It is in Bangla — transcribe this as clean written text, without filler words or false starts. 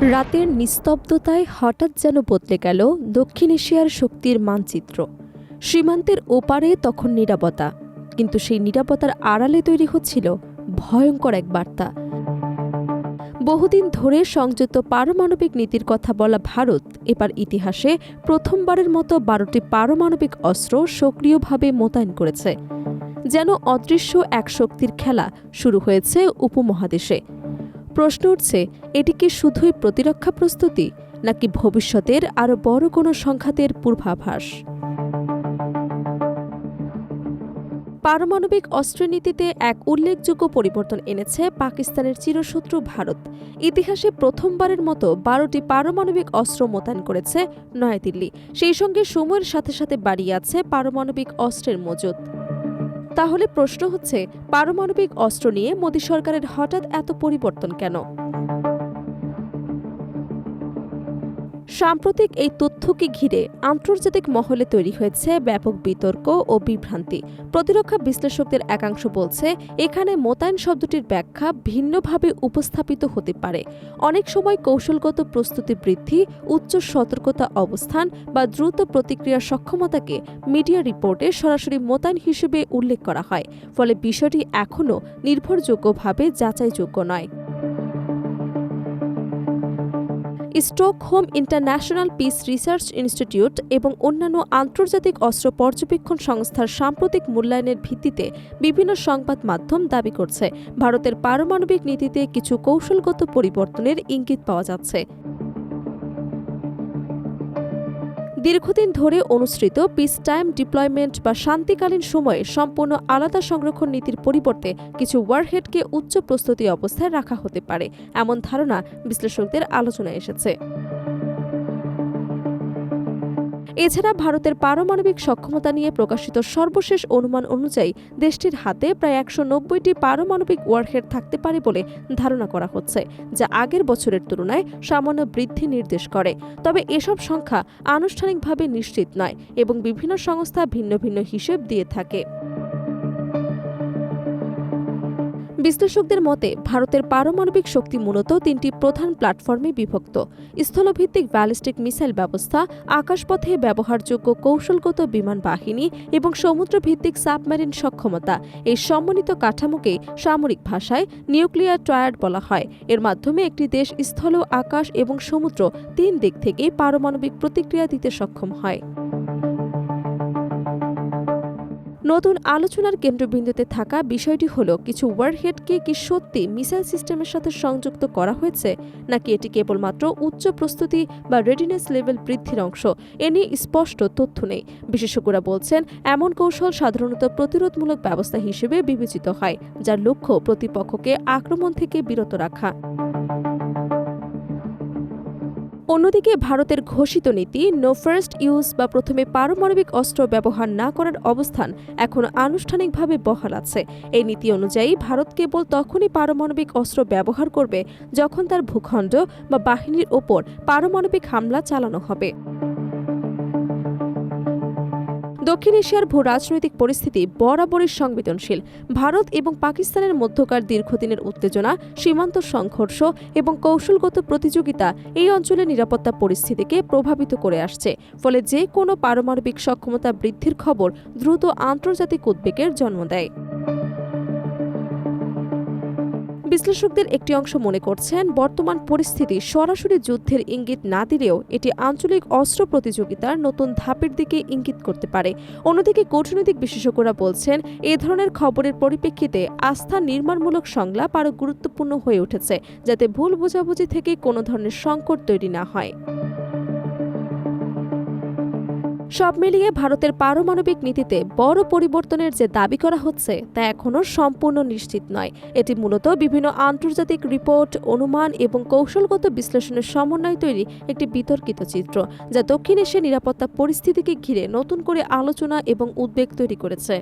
রাতের নিস্তব্ধতায় হঠাৎ যেন বদলে গেল দক্ষিণ এশিয়ার শক্তির মানচিত্র। সীমান্তের ওপারে তখন নীরবতা, কিন্তু সেই নীরবতার আড়ালে তৈরি হচ্ছিল ভয়ঙ্কর এক বার্তা। বহুদিন ধরে সংযুক্ত পারমাণবিক নীতির কথা বলা ভারত এবার ইতিহাসে প্রথমবারের মতো 12টি পারমাণবিক অস্ত্র সক্রিয়ভাবে মোতায়েন করেছে। যেন অদৃশ্য এক শক্তির খেলা শুরু হয়েছে উপমহাদেশে। প্রশ্ন উঠছে, এটি কি শুধুই প্রতিরক্ষা প্রস্তুতি, নাকি ভবিষ্যতের আরও বড় কোনো সংঘাতের পূর্বাভাস? পারমাণবিক অস্ত্রনীতিতে এক উল্লেখযোগ্য পরিবর্তন এনেছে পাকিস্তানের চিরশত্রু ভারত। ইতিহাসে প্রথমবারের মতো 12টি পারমাণবিক অস্ত্র মোতায়েন করেছে নয়াদিল্লি। সেই সঙ্গে সময়ের সাথে সাথে বাড়িয়ে আছে পারমাণবিক অস্ত্রের মজুত। তাহলে প্রশ্ন হচ্ছে, পারমাণবিক অস্ত্র নিয়ে মোদী সরকারের হঠাৎ এত পরিবর্তন কেন? সাম্প্রতিক এই তথ্যকে ঘিরে আন্তর্জাতিক মহলে তৈরি হয়েছে ব্যাপক বিতর্ক ও বিভ্রান্তি। প্রতিরক্ষা বিশ্লেষকদের একাংশ বলছে, এখানে মোতায়েন শব্দটির ব্যাখ্যা ভিন্নভাবে উপস্থাপিত হতে পারে। অনেক সময় কৌশলগত প্রস্তুতি বৃদ্ধি, উচ্চ সতর্কতা অবস্থান বা দ্রুত প্রতিক্রিয়ার সক্ষমতাকে মিডিয়া রিপোর্টে সরাসরি মোতায়েন হিসেবে উল্লেখ করা হয়। ফলে বিষয়টি এখনও নির্ভরযোগ্যভাবে যাচাইযোগ্য নয়। Stockholm international piece research institute এবং অন্যান্য আন্তর্জাতিক অস্ত্র পর্যবেক্ষণ সংস্থার সাম্প্রতিক মূল্যায়নের ভিত্তিতে বিভিন্ন সংবাদ মাধ্যম দাবি করছে, ভারতের পারমাণবিক নীতিতে কিছু কৌশলগত পরিবর্তনের ইঙ্গিত পাওয়া যাচ্ছে। দীর্ঘদিন ধরে অনুসৃত পিস টাইম ডিপ্লয়মেন্ট বা শান্তিকালীন সময়ে সম্পূর্ণ আলাদা সংরক্ষণ নীতির পরিবর্তে কিছু ওয়ারহেডকে উচ্চ প্রস্তুতি অবস্থায় রাখা হতে পারে, এমন ধারণা বিশ্লেষকদের আলোচনায় এসেছে। এছাড়া ভারতের পারমাণবিক সক্ষমতা নিয়ে প্রকাশিত সর্বশেষ অনুমান অনুযায়ী দেশটির হাতে প্রায় 190টি পারমাণবিক ওয়ারহেড থাকতে পারে বলে ধারণা করা হচ্ছে, যা আগের বছরের তুলনায় সামান্য বৃদ্ধি নির্দেশ করে। তবে এসব সংখ্যা আনুষ্ঠানিকভাবে নিশ্চিত নয় এবং বিভিন্ন সংস্থা ভিন্ন ভিন্ন হিসেব দিয়ে থাকে। বিশ্লেষকদের মতে, ভারতের পারমাণবিক শক্তি মূলত 3টি প্রধান প্ল্যাটফর্মে বিভক্ত: স্থলভিত্তিক ব্যালিস্টিক মিসাইল ব্যবস্থা, আকাশপথে ব্যবহারযোগ্য কৌশলগত বিমান বাহিনী এবং সমুদ্রভিত্তিক সাবমেরিন সক্ষমতা। এই সমন্বিত কাঠামোকেই সামরিক ভাষায় নিউক্লিয়ার ট্রায়াড বলা হয়। এর মাধ্যমে একটি দেশ স্থল, আকাশ এবং সমুদ্র 3 দিক থেকেই পারমাণবিক প্রতিক্রিয়া দিতে সক্ষম হয়। নতুন আলোচনার কেন্দ্রবিন্দুতে থাকা বিষয়টি হল, কিছু ওয়ারহেডকে কি সত্যি মিসাইল সিস্টেমের সাথে সংযুক্ত করা হয়েছে, নাকি এটি কেবলমাত্র উচ্চ প্রস্তুতি বা রেডিনেস লেভেল বৃদ্ধির অংশ? এ নিয়ে স্পষ্ট তথ্য নেই। বিশেষজ্ঞরা বলছেন, এমন কৌশল সাধারণত প্রতিরোধমূলক ব্যবস্থা হিসেবে বিবেচিত হয়, যার লক্ষ্য প্রতিপক্ষকে আক্রমণ থেকে বিরত রাখা। অন্যদিকে ভারতের ঘোষিত নীতি নো ফার্স্ট ইউজ বা প্রথমে পারমাণবিক অস্ত্র ব্যবহার না করার অবস্থান এখনও আনুষ্ঠানিকভাবে বহাল আছে। এই নীতি অনুযায়ী ভারত কেবল তখনই পারমাণবিক অস্ত্র ব্যবহার করবে যখন তার ভূখণ্ড বা বাহিনীর ওপর পারমাণবিক হামলা চালানো হবে। দক্ষিণ এশিয়ার ভূ রাজনৈতিক পরিস্থিতি বরাবরই সংবেদনশীল। ভারত এবং পাকিস্তানের মধ্যকার দীর্ঘদিনের উত্তেজনা, সীমান্ত সংঘর্ষ এবং কৌশলগত প্রতিযোগিতা এই অঞ্চলের নিরাপত্তা পরিস্থিতিকে প্রভাবিত করে আসছে। ফলে যে কোনো পারমাণবিক সক্ষমতা বৃদ্ধির খবর দ্রুত আন্তর্জাতিক উদ্বেগের জন্ম দেয়। বিশ্লেষকদের একটি অংশ মনে করছেন, বর্তমান পরিস্থিতি সরাসরি যুদ্ধের ইঙ্গিত না দিলেও এটি আঞ্চলিক অস্ত্র প্রতিযোগিতার নতুন ধাপের দিকে ইঙ্গিত করতে পারে। অন্যদিকে কূটনৈতিক বিশেষজ্ঞরা বলছেন, এ ধরনের খবরের পরিপ্রেক্ষিতে আস্থা নির্মাণমূলক সংলাপ আরও গুরুত্বপূর্ণ হয়ে উঠেছে, যাতে ভুল বোঝাবুঝি থেকে কোনো ধরনের সংকট তৈরি না হয়। সব মিলিয়ে ভারতের পারমাণবিক নীতিতে বড় পরিবর্তনের যে দাবি করা হচ্ছে তা এখনও সম্পূর্ণ নিশ্চিত নয়। এটি মূলত বিভিন্ন আন্তর্জাতিক রিপোর্ট, অনুমান এবং কৌশলগত বিশ্লেষণের সমন্বয়ে তৈরি একটি বিতর্কিত চিত্র, যা দক্ষিণ এশিয়ার নিরাপত্তা পরিস্থিতিকে ঘিরে নতুন করে আলোচনা এবং উদ্বেগ তৈরি করেছে।